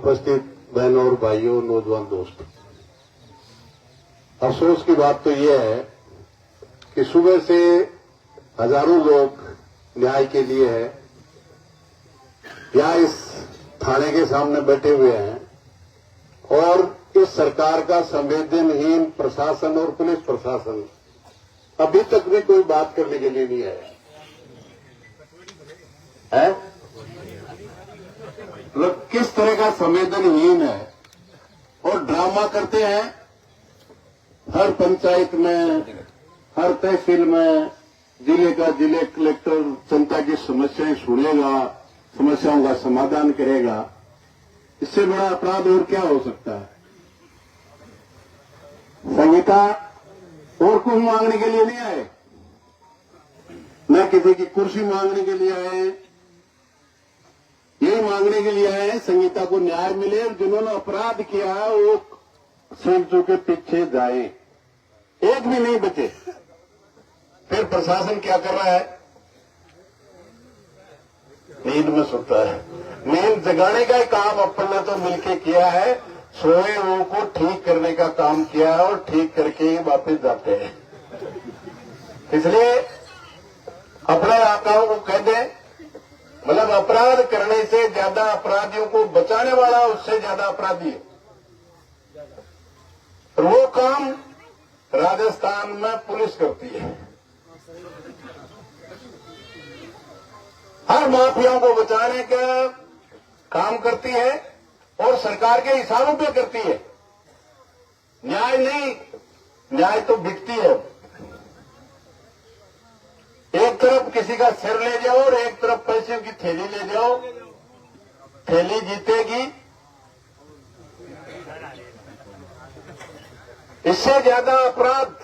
उपस्थित बहनों और भाइयों, नौजवान दोस्त, अफसोस की बात तो यह है कि सुबह से हजारों लोग न्याय के लिए है या इस थाने के सामने बैठे हुए हैं और इस सरकार का संवेदनहीन प्रशासन और पुलिस प्रशासन अभी तक भी कोई बात करने के लिए नहीं आया है। मतलब किस तरह का संवेदनहीन है और ड्रामा करते हैं। हर पंचायत में, हर तहसील में जिले कलेक्टर जनता की समस्याएं सुनेगा, समस्याओं का समाधान करेगा। इससे बड़ा अपराध और क्या हो सकता है। संगीता और कुछ मांगने के लिए नहीं आए, न किसी की कुर्सी मांगने के लिए आए, यही मांगने के लिए आए संगीता को न्याय मिले और जिन्होंने अपराध किया वो संजू के पीछे जाए। एक भी नहीं बचे। फिर प्रशासन क्या कर रहा है? नींद में सोता है। नींद जगाने का ही काम अपन ने तो मिलकर किया है। सोए हुओं को ठीक करने का काम किया है और ठीक करके ही वापस जाते हैं। इसलिए अपने आकाओं को कह दें, मतलब अपराध करने से ज्यादा अपराधियों को बचाने वाला उससे ज्यादा अपराधी है। और वो काम राजस्थान में पुलिस करती है। हर माफियाओं को बचाने का काम करती है और सरकार के हिसाबों पे करती है। न्याय नहीं, न्याय तो बिकती है। एक तरफ किसी का सिर ले जाओ और एक तरफ पैसे की थैली ले जाओ, थैली जीतेगी। इससे ज्यादा अपराध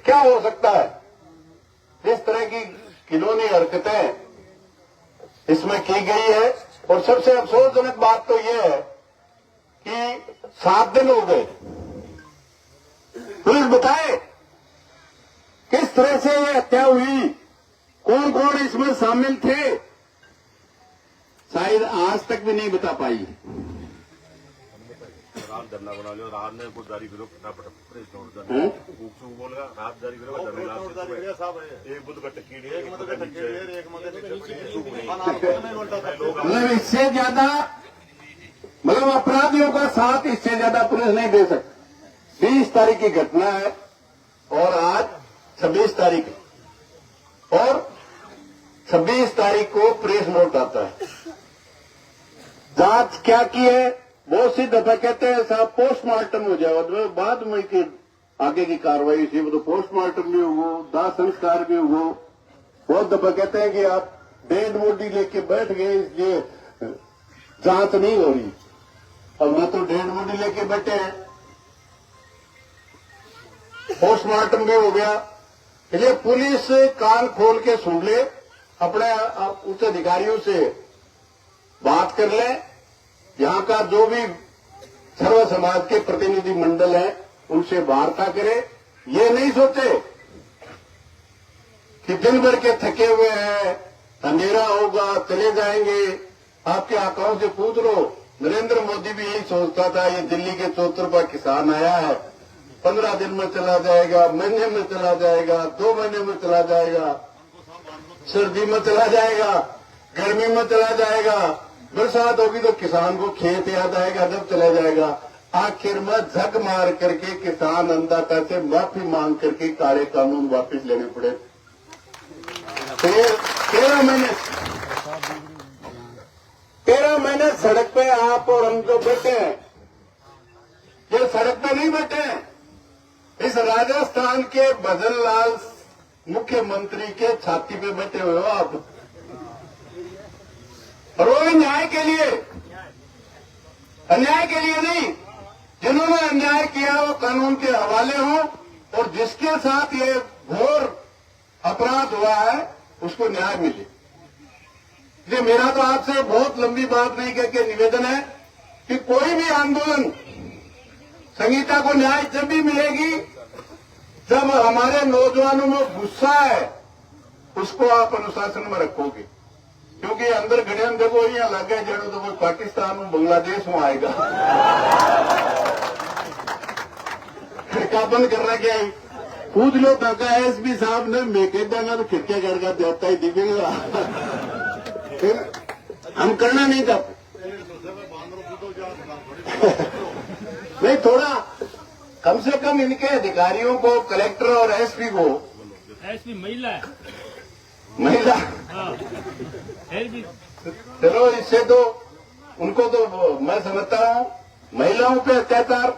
क्या हो सकता है? इस तरह की घिनौनी हरकतें इसमें की गई है। और सबसे अफसोसजनक बात तो यह है कि 7 दिन हो गए। पुलिस बताए किस तरह से ये हत्या हुई, कौन कौन इसमें शामिल थे, शायद आज तक भी नहीं बता पाई। रात धरना बना लियो, रात ने कुछ जारी करो, फटाफट बोलेगा रात जारी करो, एक बुध का टकीड़ी है, मतलब इससे ज्यादा, मतलब अपराधियों का साथ इससे ज्यादा पुलिस नहीं दे सकती। 20 तारीख की घटना है और आज 26 तारीख और 26 तारीख को प्रेस नोट आता है। जांच क्या की है? बहुत सी दफा कहते हैं साहब पोस्टमार्टम हो जाए, तो बाद में की आगे की कार्रवाई थी, वो तो पोस्टमार्टम भी हो, दाह संस्कार भी हो। बहुत दफा कहते हैं कि आप डेड बॉडी लेके बैठ गए इसलिए जांच नहीं हो रही। अब मैं तो डेड बॉडी लेके बैठे हैं, पोस्टमार्टम भी हो गया। इसलिए पुलिस कान खोल के सुन ले, अपने उच्च अधिकारियों से बात कर ले। यहां का जो भी सर्व समाज के प्रतिनिधि मंडल है उनसे वार्ता करे। ये नहीं सोचे कि दिन भर के थके हुए हैं, अंधेरा होगा चले जाएंगे। आपके आंकड़ों से पूछ लो, नरेंद्र मोदी भी यही सोचता था ये दिल्ली के चौतरफा किसान आया है, 15 दिन में चला जाएगा, महीने में चला जाएगा, 2 महीने में चला जाएगा, सर्दी में चला जाएगा, गर्मी में चला जाएगा, बरसात होगी तो किसान को खेत याद आएगा, जब चला जाएगा। आखिर में झक मार करके किसान अन्नदाता से माफी मांग करके काले कानून वापस लेने पड़े। 13 महीने सड़क पे आप और हम जो बैठे हैं, ये सड़क पे नहीं बैठे हैं। इस राजस्थान के भजन लाल मुख्यमंत्री के छाती पे बैठे हुए हो आप, और वो भी न्याय के लिए, अन्याय के लिए नहीं। जिन्होंने अन्याय किया वो कानून के हवाले हो और जिसके साथ ये घोर अपराध हुआ है उसको न्याय मिले। इसलिए मेरा तो आपसे बहुत लंबी बात नहीं करके निवेदन है कि कोई भी आंदोलन, संगीता को न्याय जब भी मिलेगी जब हमारे नौजवानों में गुस्सा है, उसको आप अनुशासन में रखोगे। क्योंकि अंदर खड़े हम देखो यहाँ लग गए जड़ो तो कोई पाकिस्तान में बांग्लादेश में आएगा। खिड़का बंद करना क्या है, पूछ लो तका एसपी साहब ने मेके देना तो खिड़कियां करके देता ही दिखेगा। हम करना नहीं चाहते। नहीं, थोड़ा कम से कम इनके अधिकारियों को, कलेक्टर और एसपी को, एसपी महिला है, महिला, हाँ एसपी चलो इससे तो उनको तो मैं समझता हूं महिलाओं पे अत्याचार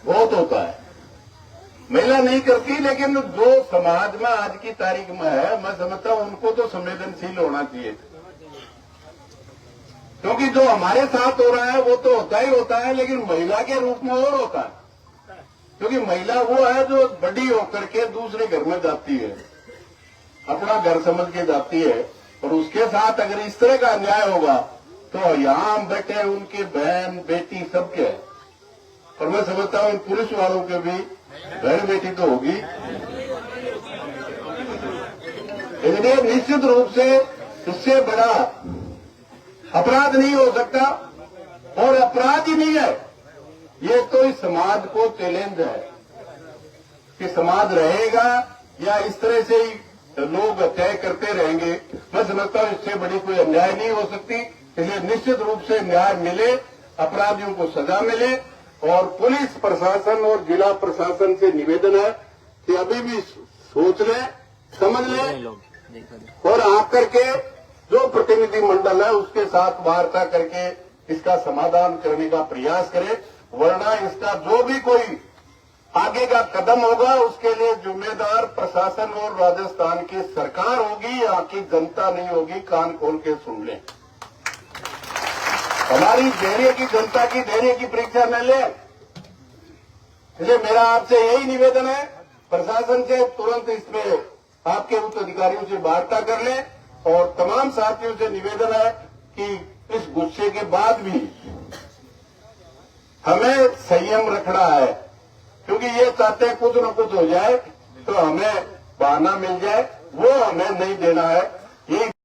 बहुत होता है, महिला नहीं करती, लेकिन जो समाज में आज की तारीख में है मैं समझता हूं उनको तो संवेदनशील होना चाहिए। क्योंकि जो हमारे साथ हो रहा है वो तो होता ही होता है, लेकिन महिला के रूप में और होता है। क्योंकि महिला वो है जो बड़ी होकर के दूसरे घर में जाती है, अपना घर समझ के जाती है, और उसके साथ अगर इस तरह का अन्याय होगा तो यहां हम बैठे उनके बहन बेटी सबके, और मैं समझता हूं इन पुलिस वालों के भी बहन बेटी तो होगी। इसलिए निश्चित रूप से इससे बड़ा अपराध नहीं हो सकता, और अपराध ही नहीं है ये तो इस समाज को चैलेंज है कि समाज रहेगा या इस तरह से ही लोग तय करते रहेंगे। मैं समझता हूं इससे बड़ी कोई अन्याय नहीं हो सकती। इसलिए निश्चित रूप से न्याय मिले, अपराधियों को सजा मिले, और पुलिस प्रशासन और जिला प्रशासन से निवेदन है कि अभी भी सोच लें, समझ लें, और आकर के जो प्रतिनिधि मंडल है उसके साथ वार्ता करके इसका समाधान करने का प्रयास करें, वरना इसका जो भी कोई आगे का कदम होगा उसके लिए जिम्मेदार प्रशासन और राजस्थान की सरकार होगी, यहाँ की जनता नहीं होगी। कान खोल के सुन लें, हमारी धैर्य की, जनता की धैर्य की परीक्षा न ले। इसलिए मेरा आपसे यही निवेदन है, प्रशासन से तुरंत इसमें आपके उच्च अधिकारियों से वार्ता कर लें, और तमाम साथियों से निवेदन है कि इस गुस्से के बाद भी हमें संयम रखना है, क्योंकि ये चाहते हैं कुछ न कुछ हो जाए तो हमें बहाना मिल जाए, वो हमें नहीं देना है। यही